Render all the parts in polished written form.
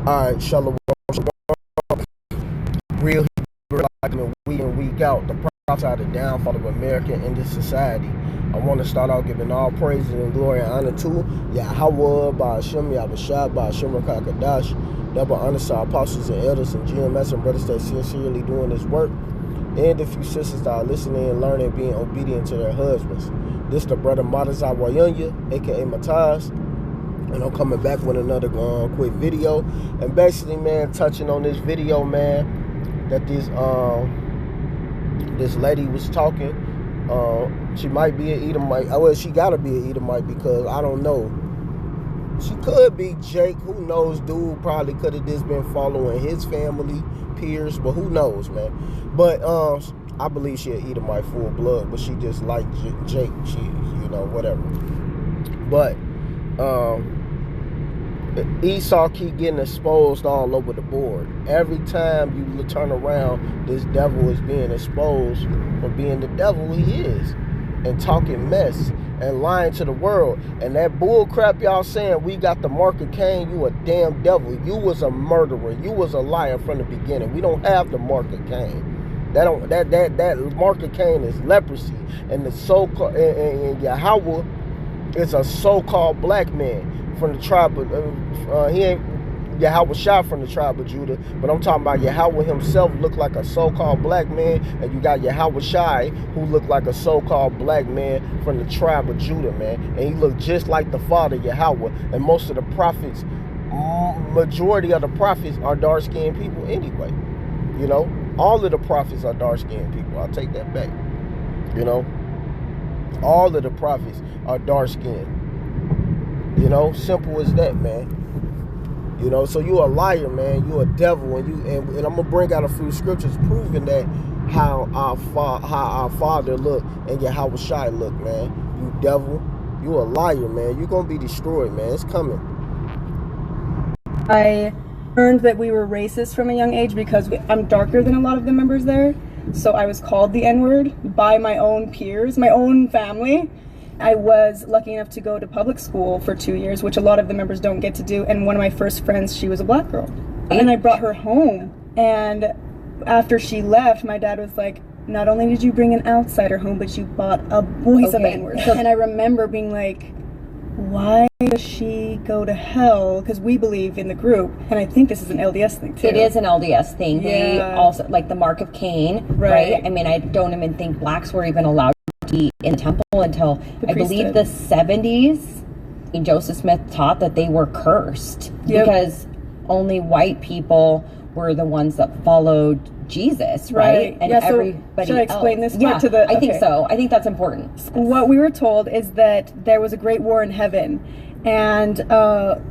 All right, Shalom. Real Hebrew argument week in, week out. The prophets are the downfall of America in this society. I want to start out giving all praises and glory and honor to YAHAWASHI, YAHAWASHI, Hashem Rakakadash, double honor to our apostles and elders and GMS and brothers that sincerely doing this work, and the few sisters that are listening and learning and being obedient to their husbands. This the brother YAHAWASHI, aka Mataz, and I'm coming back with another quick video. And basically, man, touching on this video, man, that this lady was talking. She might be an Edomite. Well, she gotta be an Edomite because I don't know. She could be Jake. Who knows? Dude probably could have just been following his family, peers, but who knows, man. But I believe she an Edomite full blood, but she just like Jake. She, whatever. But Esau keep getting exposed all over the board. Every time you turn around, this devil is being exposed for being the devil he is, and talking mess and lying to the world. And that bull crap y'all saying, we got the Mark of Cain, you a damn devil. You was a murderer. You was a liar from the beginning. We don't have the Mark of Cain. That Mark of Cain is leprosy. And the so-called and Yahweh is a so-called black man from the tribe of, he ain't YAHAWASHI from the tribe of Judah, but I'm talking about Yahweh himself looked like a so-called black man, and you got YAHAWASHI who looked like a so-called black man from the tribe of Judah, man, and he looked just like the father Yahweh. And most of the prophets, majority of the prophets are dark-skinned people anyway. All of the prophets are dark-skinned people. I'll take that back. All of the prophets are dark-skinned. Simple as that, man. So you a liar, man. You a devil, and I'm gonna bring out a few scriptures proving that how our father look and YAHAWASHI look, man. You devil, you a liar, man. You gonna be destroyed, man. It's coming. I learned that we were racist from a young age because I'm darker than a lot of the members there, so I was called the N-word by my own peers, my own family. I was lucky enough to go to public school for 2 years, which a lot of the members don't get to do. And one of my first friends, she was a black girl. And I brought her home. And after she left, my dad was like, not only did you bring an outsider home, but you bought a boys of N-word. And I remember being like, why does she go to hell? Because we believe in the group. And I think this is an LDS thing, too. It is an LDS thing. Yeah. They also, like the Mark of Cain, right? I mean, I don't even think blacks were even allowed in the temple until I believe the 70s. Joseph Smith taught that they were cursed because only white people were the ones that followed Jesus, right? And everybody should I explain else. this part to the... I think so. I think that's important. What we were told is that there was a great war in heaven, and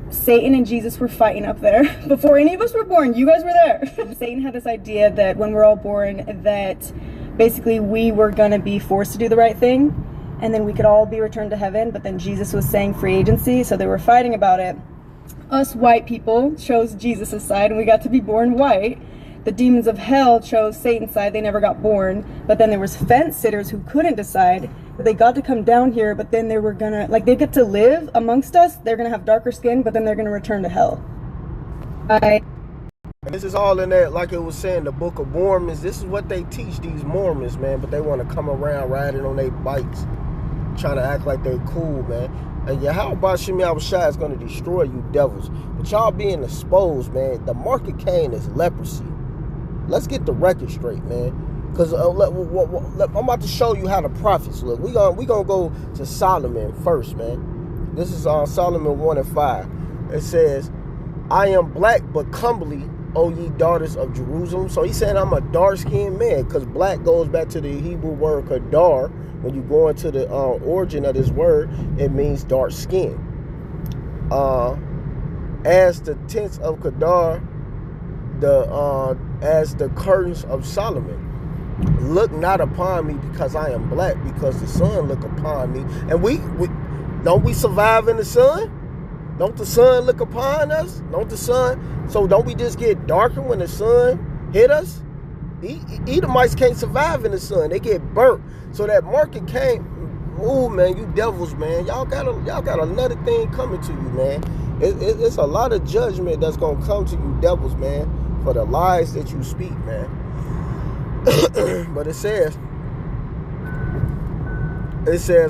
Satan and Jesus were fighting up there before any of us were born. You guys were there. Satan had this idea that when we're all born, that basically we were going to be forced to do the right thing, and then we could all be returned to heaven. But then Jesus was saying free agency, so they were fighting about it. Us white people chose Jesus' side, and we got to be born white. The demons of hell chose Satan's side. They never got born. But then there was fence sitters who couldn't decide. They got to come down here, but then they were gonna, they get to live amongst us. They're gonna have darker skin, but then they're gonna return to hell. And this is all in that, like it was saying, the Book of Mormons. This is what they teach these Mormons, man. But they want to come around riding on their bikes, trying to act like they cool, man. And YAHAWASHI is going to destroy you devils. But y'all being exposed, man. The Mark of Cain is leprosy. Let's get the record straight, man. Because I'm about to show you how the prophets look. We gonna go to Solomon first, man. This is on Solomon 1:5. It says, I am black but comely, O ye daughters of Jerusalem. So he's saying I'm a dark-skinned man, because black goes back to the Hebrew word kadar. When you go into the origin of this word, it means dark skin. As the tents of kadar, as the curtains of Solomon. Look not upon me because I am black, because the sun look upon me. And we don't we survive in the sun? Don't the sun look upon us? Don't we just get darker when the sun hit us? Edomites can't survive in the sun. They get burnt. So that Mark of Cain, oh man, you devils, man. Y'all got another thing coming to you, man. It's a lot of judgment that's gonna come to you devils, man, for the lies that you speak, man. But it says,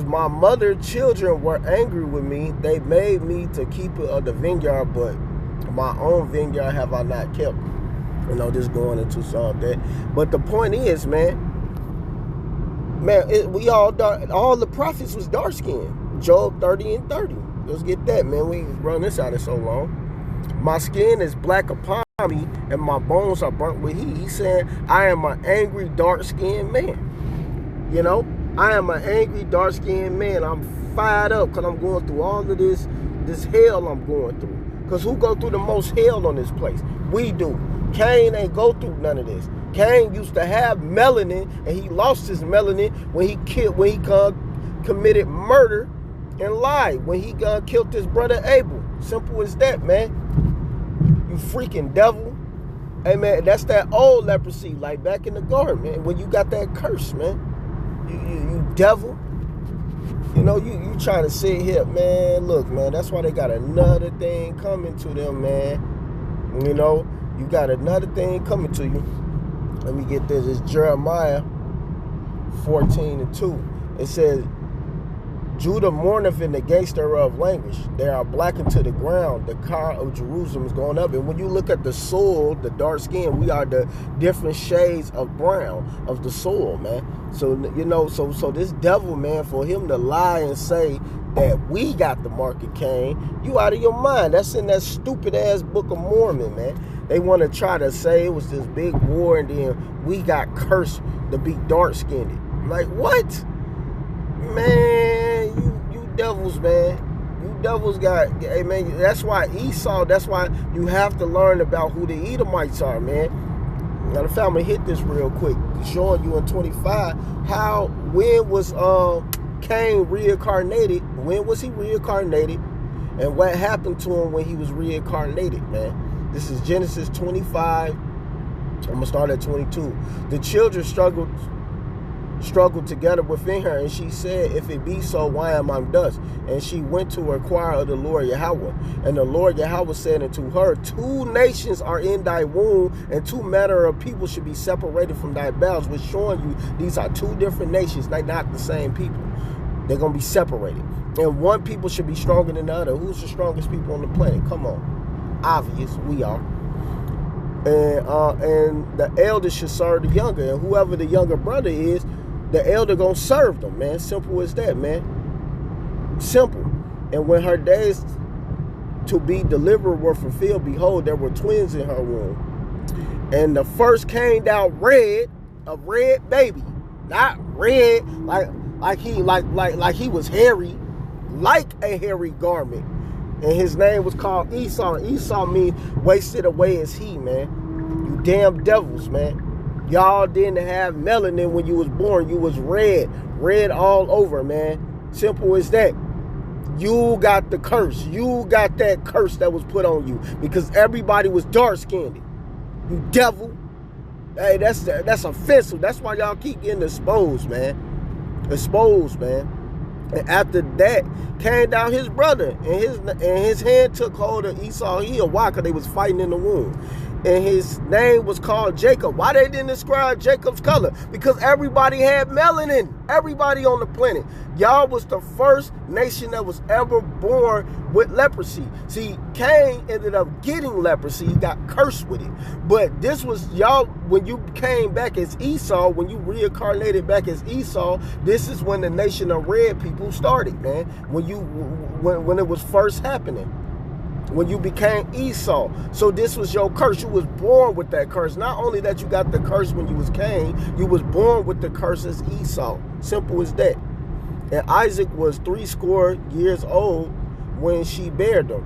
my mother children were angry with me. They made me to keep it of the vineyard, but my own vineyard have I not kept. You know, just going into some of that. But the point is, man, we all the prophets was dark skinned. Job 30 and 30. Let's get that, man. We ain't run this out in so long. My skin is black upon me, and my bones are burnt with heat. He's saying, I am an angry, dark-skinned man. You know, I am an angry, dark-skinned man. I'm fired up because I'm going through all of this hell I'm going through. Because who go through the most hell on this place? We do. Cain ain't go through none of this. Cain used to have melanin, and he lost his melanin when he committed murder and lied, when he killed his brother Abel. Simple as that, man. You freaking devil. Hey, man, that's that old leprosy, like back in the garden, man, when you got that curse, man. You devil. You know, you trying to sit here, man. Look, man, that's why they got another thing coming to them, man. You know, you got another thing coming to you. Let me get this. It's Jeremiah 14 and 2. It says, Judah mourneth in the gates thereof languish. They are blackened to the ground. The car of Jerusalem is going up. And when you look at the soil, the dark skin, we are the different shades of brown of the soil, man. So, you know, so this devil, man, for him to lie and say that we got the Mark of Cain, you out of your mind. That's in that stupid ass Book of Mormon, man. They want to try to say it was this big war and then we got cursed to be dark skinned. Like, what? Man, you devils, man. You devils got, hey, man, that's why Esau, that's why you have to learn about who the Edomites are, man. Now, if I'm going to hit this real quick, showing you in 25, when was Cain reincarnated? When was he reincarnated? And what happened to him when he was reincarnated, man? This is Genesis 25. I'm going to start at 22. The children struggled together within her, and she said, if it be so, why am I thus? And she went to inquire of the Lord Yahweh. And the Lord Yahweh said unto her, 2 nations are in thy womb, and 2 manner of people should be separated from thy bowels, which showing you these are 2 different nations, they're not the same people. They're going to be separated. And one people should be stronger than the other. Who's the strongest people on the planet? Come on. Obvious, we are. And the elder should serve the younger, and whoever the younger brother is, the elder gonna serve them, man. Simple as that, man. Simple. And when her days to be delivered were fulfilled, behold, there were twins in her womb. And the first came out red, a red baby, not red like he was hairy, like a hairy garment. And his name was called Esau. Esau means wasted away as he, man. You damn devils, man. Y'all didn't have melanin when you was born. You was red all over, man. Simple as that. You got the curse. You got that curse that was put on you because everybody was dark-skinned. You devil. Hey, that's offensive. That's why y'all keep getting exposed, man. Exposed, man. And after that came down his brother, and his hand took hold of Esau's heel. Why? Because they was fighting in the womb. And his name was called Jacob. Why they didn't describe Jacob's color? Because everybody had melanin. Everybody on the planet. Y'all was the first nation that was ever born with leprosy. See, Cain ended up getting leprosy. He got cursed with it. But this was y'all, when you came back as Esau, when you reincarnated back as Esau, this is when the nation of red people started, man. When it was first happening. When you became Esau. So this was your curse. You was born with that curse. Not only that you got the curse when you was Cain, you was born with the curse as Esau. Simple as that. And Isaac was 80 years old when she bare them.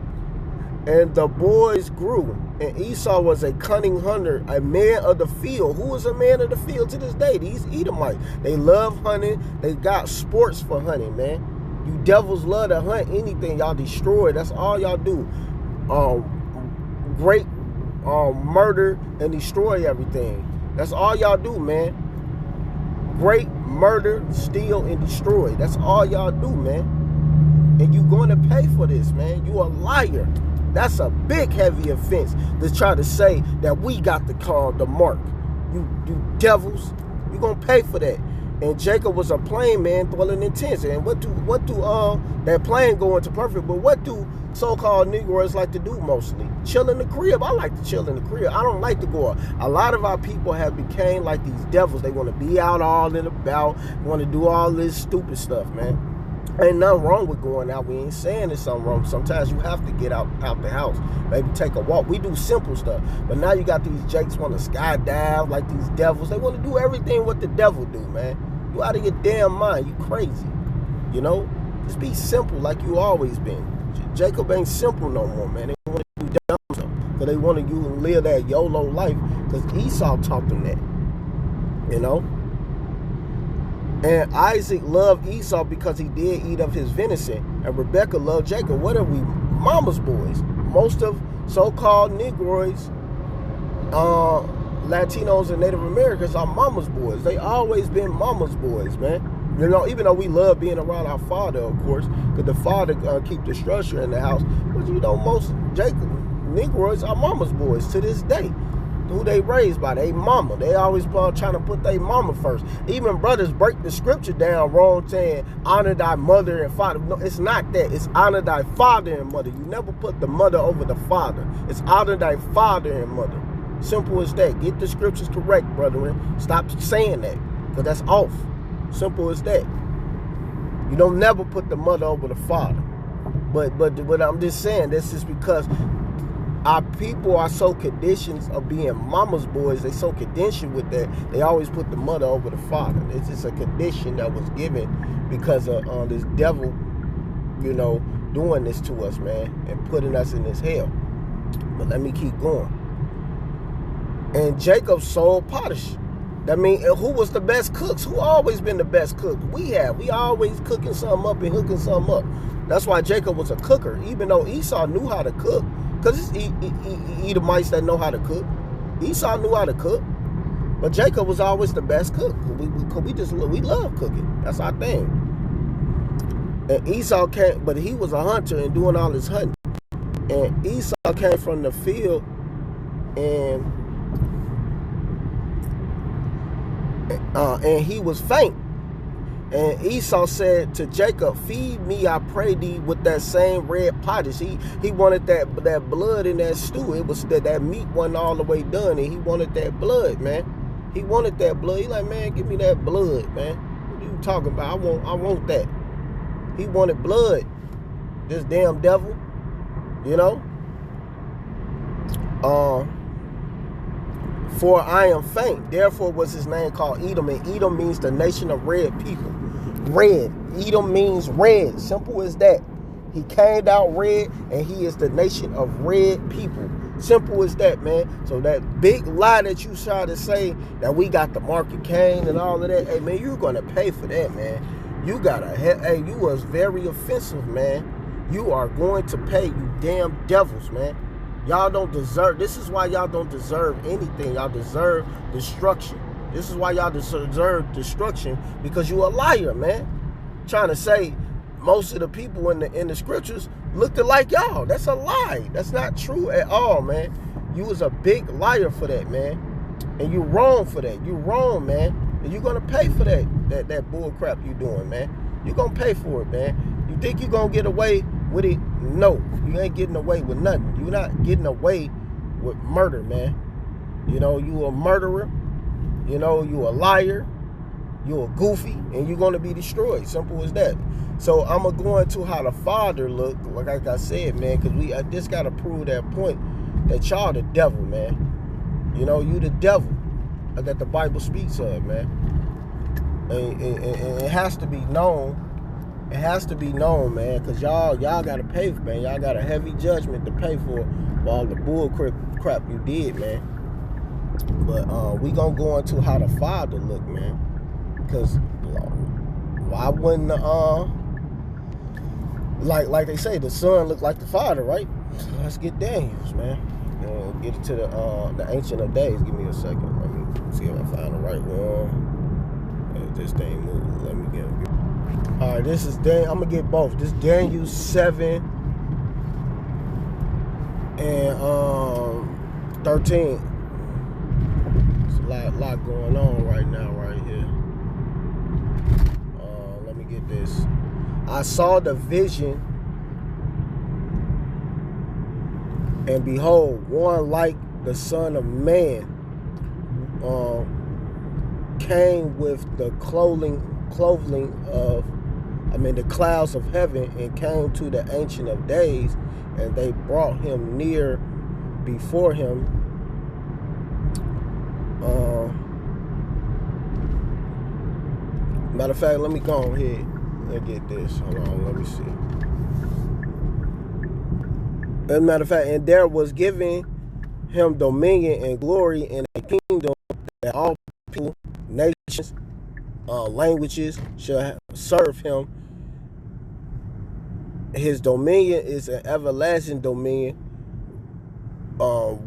And the boys grew. And Esau was a cunning hunter, a man of the field. Who is a man of the field to this day? These Edomites. They love hunting. They got sports for hunting, man. You devils love to hunt anything. Y'all destroy. That's all y'all do. Great murder and destroy everything. That's all y'all do, man. Great murder, steal, and destroy. That's all y'all do, man. And you going to pay for this, man. You a liar. That's a big heavy offense to try to say that we got the mark. You devils, you gonna pay for that. And Jacob was a plain man dwelling in tents. And what do that plain go into perfect? But what do so-called Negroes like to do mostly? Chill in the crib. I like to chill in the crib. I don't like to go out. A lot of our people have became like these devils. They want to be out all and about, want to do all this stupid stuff, man. Ain't nothing wrong with going out. We ain't saying there's something wrong. Sometimes you have to get out the house. Maybe take a walk. We do simple stuff. But now you got these jakes want to skydive like these devils. They want to do everything what the devil do, man. You out of your damn mind. You crazy. You know? Just be simple like you always been. Jacob ain't simple no more, man. They want to do dumb stuff. Because they want you to live that YOLO life. Because Esau taught them that. You know? And Isaac loved Esau because he did eat of his venison. And Rebekah loved Jacob. What are we? Mama's boys. Most of so-called Negroes, Latinos and Native Americans are mama's boys. They always been mama's boys, man. You know, even though we love being around our father, of course, because the father keep the structure in the house. But you know, most Jacob Negroes are mama's boys to this day. Who they raised by, they mama. They always trying to put their mama first. Even brothers break the scripture down wrong, saying honor thy mother and father. No, it's not that. It's honor thy father and mother. You never put the mother over the father. It's honor thy father and mother. Simple as that. Get the scriptures correct, brethren. Stop saying that, because that's off. Simple as that. You don't never put the mother over the father. But I'm just saying, this is because our people are so conditioned of being mama's boys. They so conditioned with that. They always put the mother over the father. It's just a condition that was given because of this devil, you know, doing this to us, man, and putting us in this hell. But let me keep going. And Jacob sold Potish. That mean, who was the best cooks? Who always been the best cook? We have. We always cooking something up and hooking something up. That's why Jacob was a cooker, even though Esau knew how to cook. Because it's Edomites that know how to cook. Esau knew how to cook. But Jacob was always the best cook. We love cooking. That's our thing. And Esau came, but he was a hunter and doing all his hunting. And Esau came from the field and he was faint. And Esau said to Jacob, feed me, I pray thee, with that same red pottage. He wanted that blood in that stew. It was that meat wasn't all the way done, and he wanted that blood, man. He wanted that blood. He like, man, give me that blood, man. What are you talking about? I want that. He wanted blood. This damn devil, you know. For I am faint. Therefore was his name called Edom. And Edom means the nation of red people. Red. Edom means red. Simple as that. He came out red, and he is the nation of red people. Simple as that, man. So that big lie that you try to say that we got the Mark of Cain and all of that, hey, man, you're going to pay for that, man. You you was very offensive, man. You are going to pay, you damn devils, man. Y'all don't deserve, this is why y'all don't deserve anything. Y'all deserve destruction. This is why y'all deserve destruction, because you a liar, man. Trying to say most of the people in the scriptures looked like y'all. That's a lie. That's not true at all, man. You was a big liar for that, man. And you wrong for that. You wrong, man. And you're gonna pay for that bull crap you doing, man. You're gonna pay for it, man. You think you're gonna get away with it? No, you ain't getting away with nothing. You're not getting away with murder, man. You know, you a murderer. You know, you a liar. You a goofy, and you're gonna be destroyed. Simple as that. So I'm gonna go into how the father looked, like I said, man, because I just gotta prove that point that y'all the devil, man. You know, you the devil that the Bible speaks of, man. And it has to be known. It has to be known, man, because y'all got to pay, man. Y'all got a heavy judgment to pay for all the bull crap you did, man. But we going to go into how the father looked, man. Because why wouldn't, like they say, the son looked like the father, right? So let's get Daniels, man. Get it to the Ancient of Days. Give me a second. Let me see if I find the right one. This thing moves. Let me get it. All right, this is Dan. I'm gonna get both. This Daniel 7. 13. There's a lot going on right now, right here. Let me get this. I saw the vision, and behold, one like the Son of Man came with the the clouds of heaven, and came to the Ancient of Days, and they brought him near before him. Matter of fact, let me go ahead and get this. Hold on, let me see. As a matter of fact, and there was given him dominion and glory and a kingdom that all people, nations, languages shall serve him. His dominion is an everlasting dominion,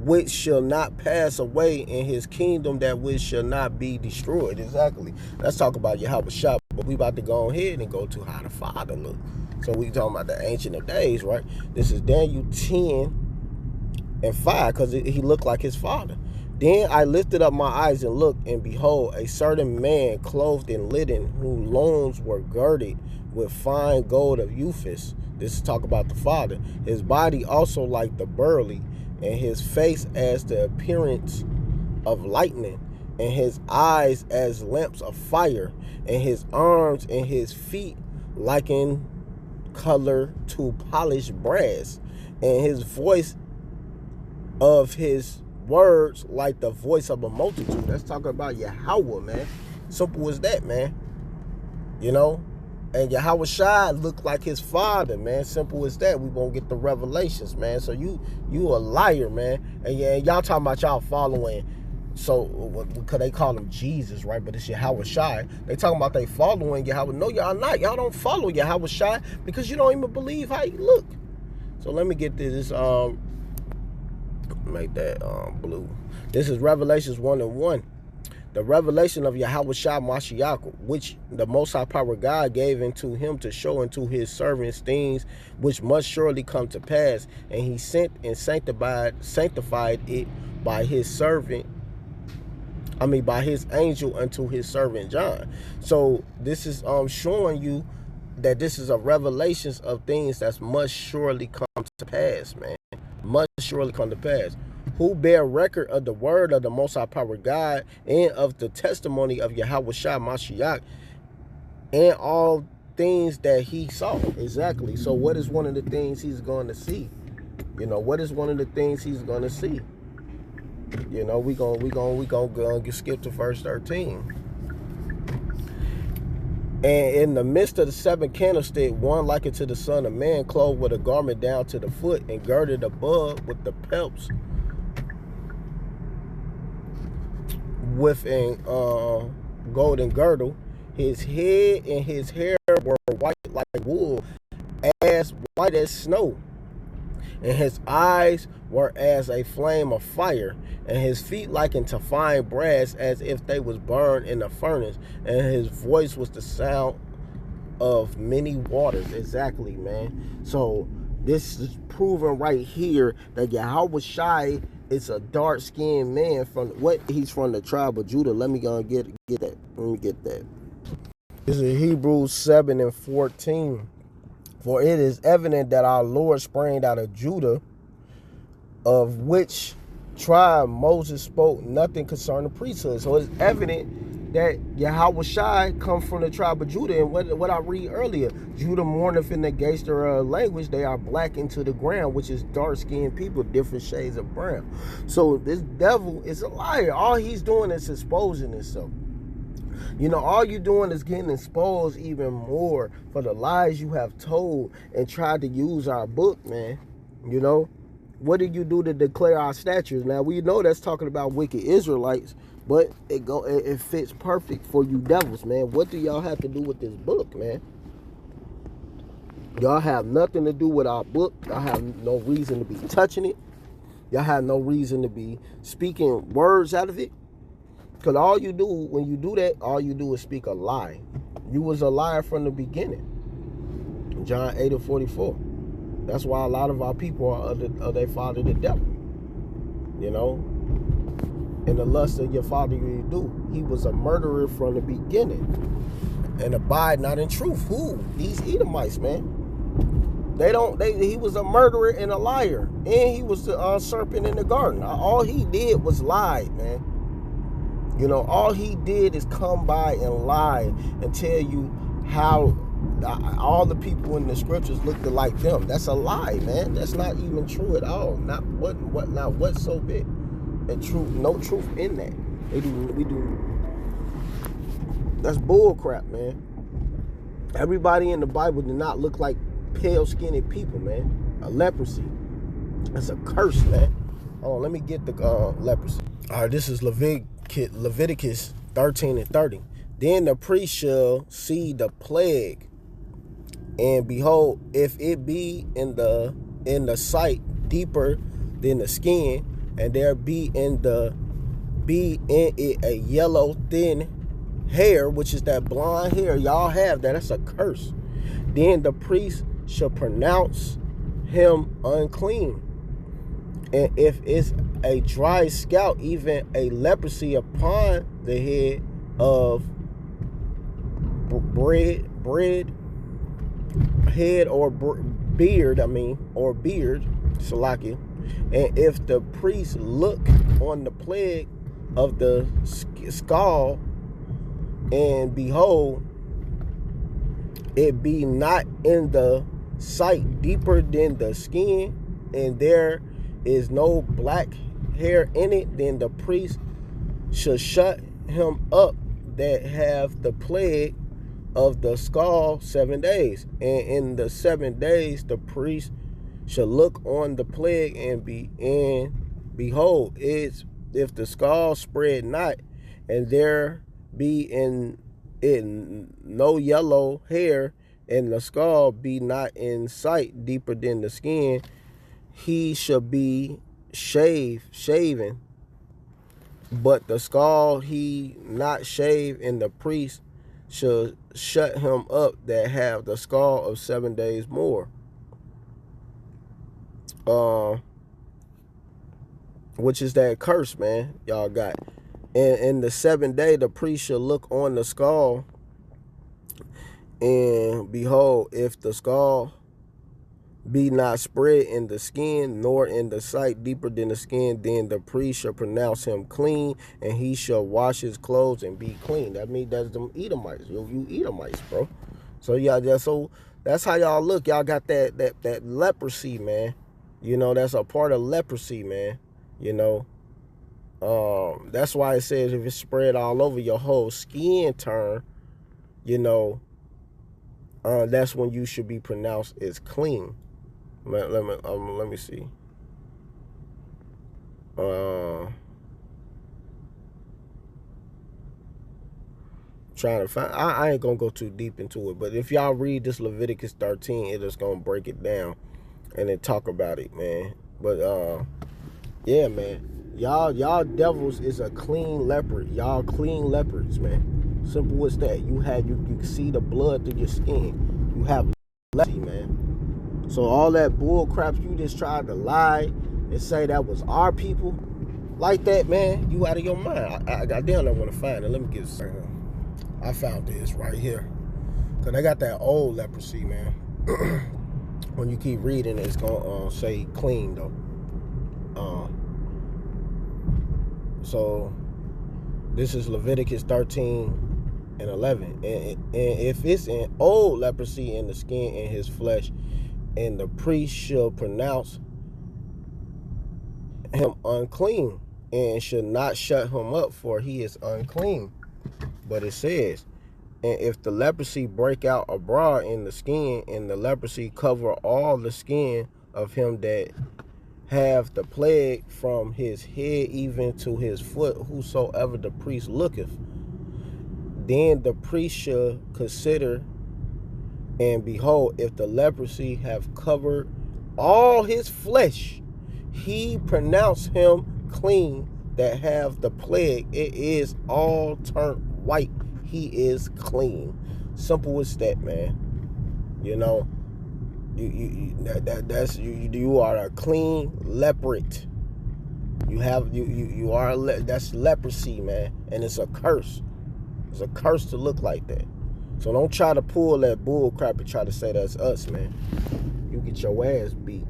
which shall not pass away, in his kingdom that which shall not be destroyed. Exactly. Let's talk about YAHAWASHI, but we about to go ahead and go to how the Father look. So we talking about the Ancient of Days, right? This is Daniel 10:5, because he looked like his father. Then I lifted up my eyes and looked, and behold, a certain man clothed in linen, whose loins were girded with fine gold of Uphaz. This is talk about the Father. His body also like the burley, and his face as the appearance of lightning, and his eyes as lamps of fire, and his arms and his feet like in color to polished brass, and his voice of his words like the voice of a multitude. That's talking about Yahweh, man. Simple as that, man. You know? And YAHAWASHI looked like his father, man. Simple as that. We won't get the revelations, man. So you a liar, man. And yeah, y'all talking about y'all following. So, because they call him Jesus, right? But it's YAHAWASHI. They talking about they following Yahweh. No, y'all not. Y'all don't follow YAHAWASHI because you don't even believe how he look. So let me get this. Make that blue. This is Revelations 1:1. The revelation of YAHAWASHI Mashiach, which the Most High Power God gave unto him to show unto his servants things which must surely come to pass, and he sent and sanctified it by his angel unto his servant John. So this is showing you that this is a revelation of things that must surely come to pass, man. Must surely come to pass. Who bear record of the word of the Most High Power God, and of the testimony of YAHAWASHI Mashiach, and all things that he saw. Exactly. So what is one of the things he's going to see? You know, what is one of the things he's going to see? You know, we gonna skip to verse 13. And in the midst of the seven candlestick, one like it to the Son of Man, clothed with a garment down to the foot, and girded above with the pelts, with a golden girdle. His head and his hair were white like wool, as white as snow, and his eyes were as a flame of fire, and his feet like unto fine brass, as if they was burned in a furnace, and his voice was the sound of many waters. Exactly, man. So this is proven right here that YAHAWASHI is a dark-skinned man. He's from the tribe of Judah. Let me go and get that. Let me get that. This is Hebrews 7:14. For it is evident that our Lord sprang out of Judah, of which tribe Moses spoke nothing concerning priesthood. So it's evident that YAHAWASHI come from the tribe of Judah. And what I read earlier, Judah mourneth in the Gangster language, they are black into the ground, which is dark-skinned people, different shades of brown. So this devil is a liar. All he's doing is exposing himself. You know, all you're doing is getting exposed even more for the lies you have told and tried to use our book, man. You know, what did you do to declare our statutes? Now, we know that's talking about wicked Israelites, but it fits perfect for you devils, man. What do y'all have to do with this book, man? Y'all have nothing to do with our book. Y'all have no reason to be touching it. Y'all have no reason to be speaking words out of it. Because all you do, when you do that, all you do is speak a lie. You was a liar from the beginning. John 8:44. That's why a lot of our people are of their father, the devil. You know, and the lust of your father you do. He was a murderer from the beginning, and abide not in truth. Who? These Edomites, man. He was a murderer and a liar, and he was the serpent in the garden. All he did was lie, man. You know, all he did is come by and lie and tell you how all the people in the scriptures looked like them. That's a lie, man. That's not even true at all. Not whatsoever. And truth, no truth in that. We do. That's bull crap, man. Everybody in the Bible did not look like pale-skinned people, man. A leprosy. That's a curse, man. Oh, let me get the leprosy. All right, this is Leviticus 13 and 30. Then the priest shall see the plague, and behold, if it be in the sight deeper than the skin, and there be in it a yellow thin hair, which is that blonde hair y'all have, that's a curse. Then the priest shall pronounce him unclean. And if it's a dry scalp, even a leprosy upon the head of head or beard, Salakia. And if the priest look on the plague of the skull, and behold, it be not in the sight deeper than the skin, and there is no black hair in it, then the priest shall shut him up that have the plague of the skull 7 days. And in the 7 days the priest shall look on the plague, and behold, if the skull spread not, and there be in it no yellow hair, and the skull be not in sight deeper than the skin, he shall be shaven, but the skull he not shave, and the priest shall shut him up that have the skull of 7 days more. Which is that curse, man, y'all got. And in the 7th day, the priest shall look on the skull, and behold, if the skull be not spread in the skin, nor in the sight deeper than the skin, then the priest shall pronounce him clean, and he shall wash his clothes and be clean. That means that's them Edomites. You Edomites, bro. So yeah, so that's how y'all look. Y'all got that leprosy, man. You know, that's a part of leprosy, man. You know. That's why it says if it's spread all over your whole skin turn, you know, that's when you should be pronounced as clean. Let me see. Trying to find. I ain't gonna go too deep into it, but if y'all read this Leviticus 13, it is gonna break it down and then talk about it, man. But yeah, man. Y'all devils is a clean leopard. Y'all clean leopards, man. Simple as that. You can see the blood through your skin. You have leprosy, man. So all that bull crap you just tried to lie and say that was our people like that, man, you out of your mind. I damn, I want to find it. Let me get it. I found this right here. Cause I got that old leprosy, man. When you keep reading, it's gonna say clean though. So this is Leviticus 13 and 11. And if it's an old leprosy in the skin and his flesh, and the priest shall pronounce him unclean, and shall not shut him up, for he is unclean. But it says, and if the leprosy break out abroad in the skin, and the leprosy cover all the skin of him that have the plague, from his head even to his foot, whosoever the priest looketh, then the priest shall consider, and behold, if the leprosy have covered all his flesh, he pronounce him clean that have the plague. It is all turned white. He is clean. Simple as that, man. You know, you are a clean leopard. You are that's leprosy, man, and it's a curse. It's a curse to look like that. So don't try to pull that bull crap and try to say that's us, man. You get your ass beat.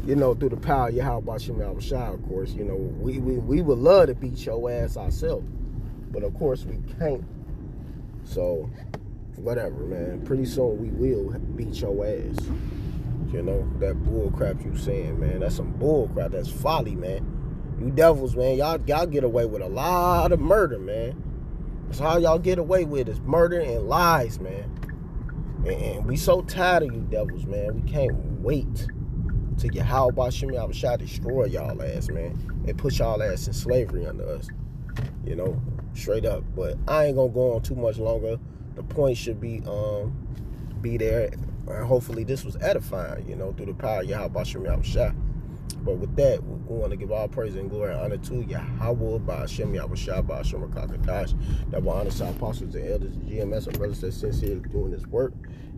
You know, through the power of YAHAWASHI, of course. You know, we would love to beat your ass ourselves, but of course we can't. So whatever, man. Pretty soon we will beat your ass. You know, that bull crap you saying, man. That's some bull crap. That's folly, man. You devils, man. Y'all get away with a lot of murder, man. That's all y'all get away with is murder and lies, man. And we so tired of you devils, man. We can't wait till YAHAWASHI destroy y'all ass, man. And put y'all ass in slavery under us. You know, straight up. But I ain't gonna go on too much longer. The point should be there. And hopefully this was edifying, you know, through the power of YAHAWASHI. But with that, we want to give all praise and glory and honor to Yahweh, Ba'ashem, Yahawashi, Ba'ashem, Rakakadash. That will honor to our apostles and elders, and GMS, and brothers that are sincerely doing this work.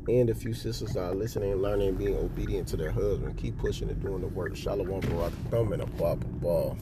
And a few sisters that are listening and learning and being obedient to their husband. Keep pushing and doing the work. Shalom, Barak, Thumb, and a Ball.